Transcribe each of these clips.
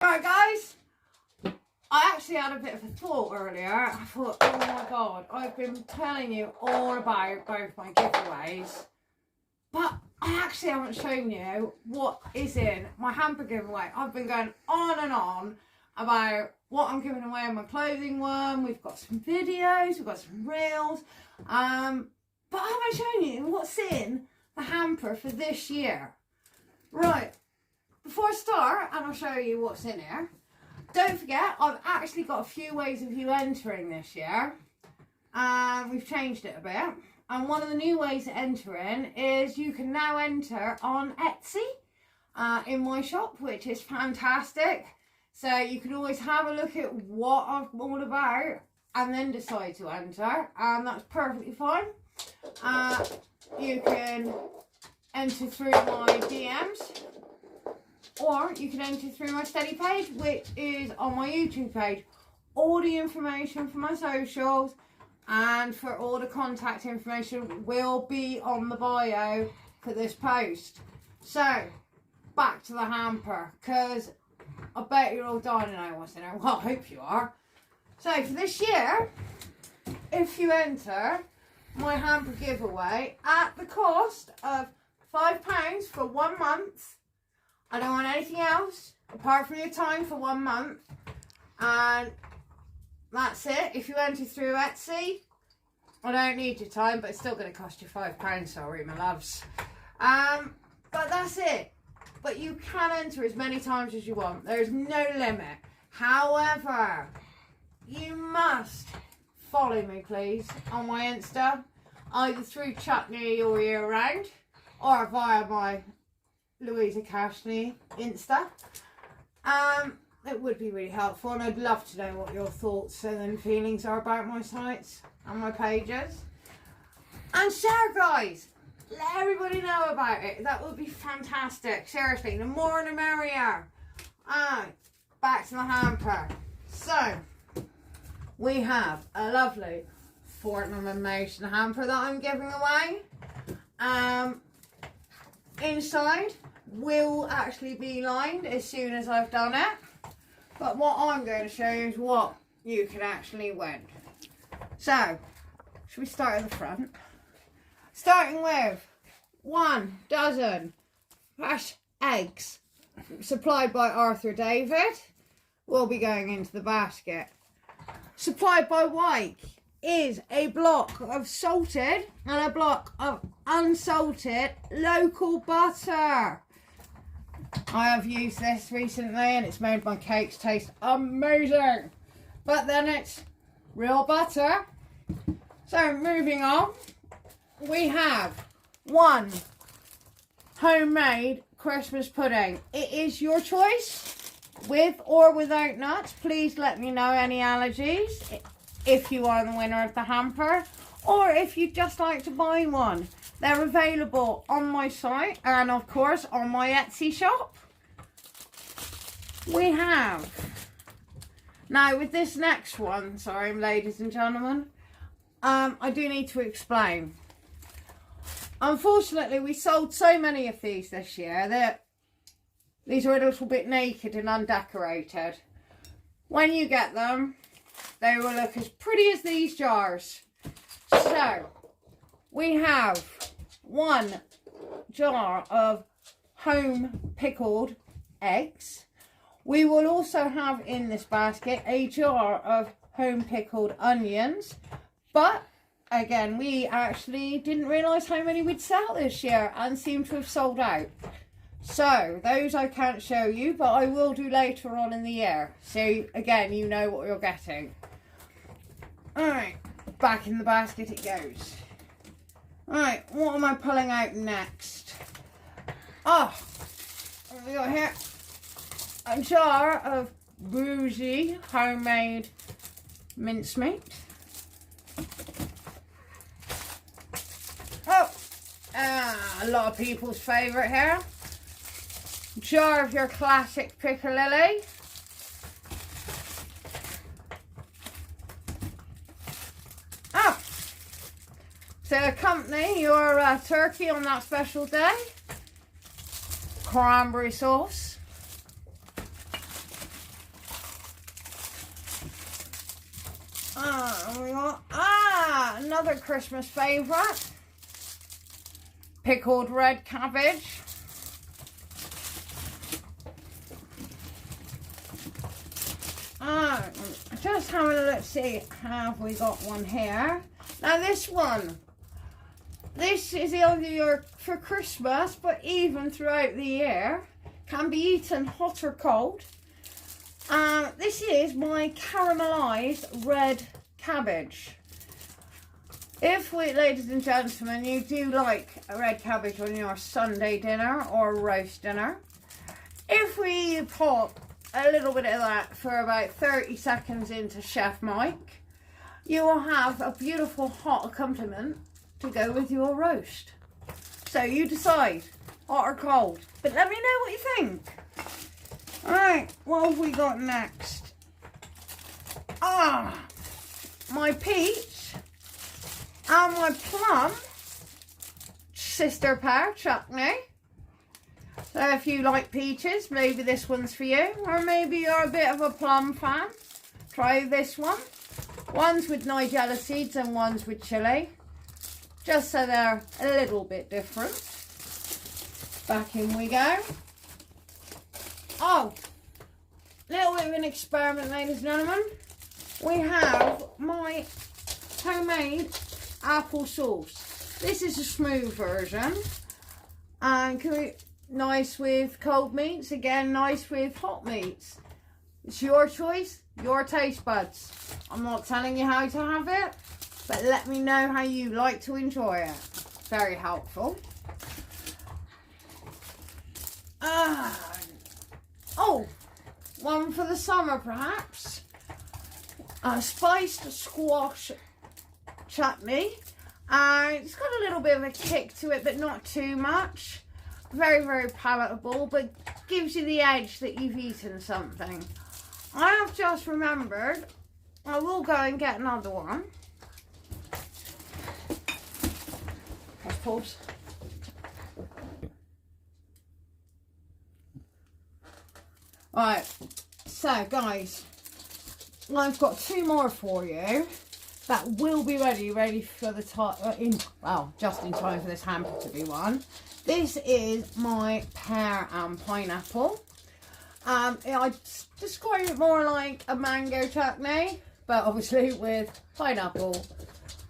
Right guys, I actually had a bit of a thought earlier. I thought, oh my god, I've been telling you all about both my giveaways, but I actually haven't shown you what is in my hamper giveaway. I've been going on and on about what I'm giving away in my clothing one. We've got some videos, we've got some reels, but I haven't shown you what's in the hamper for this year. Right, before I start, and I'll show you what's in here, don't forget, I've actually got a few ways of you entering this year. We've changed it a bit. And one of the new ways to enter in is you can now enter on Etsy in my shop, which is fantastic. So you can always have a look at what I'm all about and then decide to enter. And that's perfectly fine. You can enter through my DMs. Or you can enter through my steady page, which is on my YouTube page. All the information for my socials and for all the contact information will be on the bio for this post. So, back to the hamper, because I bet you're all dying to know what's in there. Well, I hope you are. So, for this year, if you enter my hamper giveaway at the cost of £5 for 1 month, I don't want anything else apart from your time for 1 month, and that's it. If you enter through Etsy, I don't need your time, but it's still going to cost you £5, sorry my loves. But that's it. But you can enter as many times as you want. There's no limit. However, you must follow me please on my Insta, either through chutneyallyearround or via my Louisa Cashney Insta. It would be really helpful, and I'd love to know what your thoughts and feelings are about my sites and my pages. And share, guys, let everybody know about it. That would be fantastic. Seriously, the more the merrier. Back to the hamper. So we have a lovely Fortnum and Mason hamper that I'm giving away. Inside will actually be lined as soon as I've done it, but what I'm going to show you is what you can actually win. So, should we start at the front? Starting with 1 dozen fresh eggs supplied by Arthur David will be going into the basket. Supplied by Wyke is a block of salted and a block of unsalted local butter. I have used this recently and it's made my cakes taste amazing. But then it's real butter. So moving on, we have 1 homemade Christmas pudding. It is your choice, with or without nuts. Please let me know any allergies if you are the winner of the hamper, or if you'd just like to buy one. They're available on my site and of course on my Etsy shop. We have, now with this next one, sorry ladies and gentlemen, I do need to explain. Unfortunately, we sold so many of these this year that these are a little bit naked and undecorated. When you get them, they will look as pretty as these jars. So, we have 1 jar of home pickled eggs. We will also have in this basket a jar of home pickled onions. But, again, we actually didn't realise how many we'd sell this year and seem to have sold out. So, those I can't show you, but I will do later on in the year. So, again, you know what you're getting. Alright, back in the basket it goes. Alright, what am I pulling out next? Oh, what have we got here? A jar of bougie homemade mincemeat. Oh, a lot of people's favourite here. Jar of your classic piccalilli. Oh, to accompany your turkey on that special day, cranberry sauce. another Christmas favourite, pickled red cabbage. Just having a look, see, have we got one here? Now this one, this is either for Christmas, but even throughout the year, can be eaten hot or cold. This is my caramelised red cabbage. If we, ladies and gentlemen, you do like a red cabbage on your Sunday dinner or roast dinner, if we pop a little bit of that for about 30 seconds into Chef Mike, you will have a beautiful hot accompaniment to go with your roast. So you decide, hot or cold. But let me know what you think. Alright, what have we got next? My peach and my plum sister pair chutney. So if you like peaches, maybe this one's for you. Or maybe you're a bit of a plum fan. Try this one. One's with nigella seeds and one's with chili. Just so they're a little bit different. Back in we go. Oh, little bit of an experiment, ladies and gentlemen. We have my homemade apple sauce. This is a smooth version. And nice with cold meats, again nice with hot meats. It's your choice, your taste buds. I'm not telling you how to have it, but let me know how you like to enjoy it. Very helpful. Oh, one for the summer perhaps. A spiced squash chutney. It's got a little bit of a kick to it, but not too much. Very, very palatable, but gives you the edge that you've eaten something. I have just remembered, I will go and get another one. Let's pause. Right, so guys, I've got two more for you that will be ready for the time, just in time for this hamper to be won. This is my pear and pineapple. I describe it more like a mango chutney, but obviously with pineapple.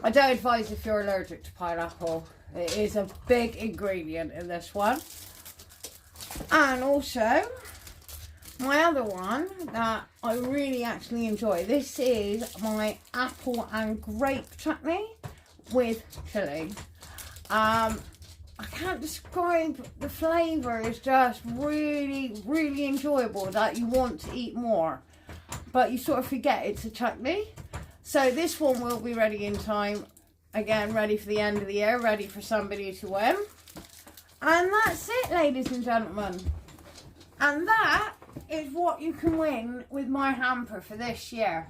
I don't advise if you're allergic to pineapple. It is a big ingredient in this one. And also, my other one that I really actually enjoy. This is my apple and grape chutney with chili. I can't describe the flavour. It's just really, really enjoyable that you want to eat more. But you sort of forget it's a chutney. So this one will be ready in time. Again, ready for the end of the year. Ready for somebody to win. And that's it, ladies and gentlemen. And that is what you can win with my hamper for this year.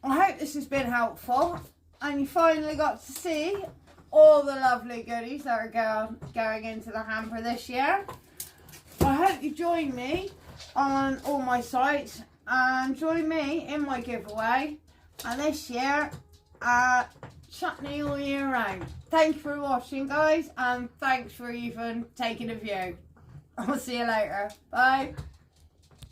I hope this has been helpful. And you finally got to see all the lovely goodies that are going into the hamper this year. I hope you join me on all my sites and join me in my giveaway. And this year, chutney all year round. Thank you for watching, guys, and thanks for even taking a view. I'll see you later. Bye.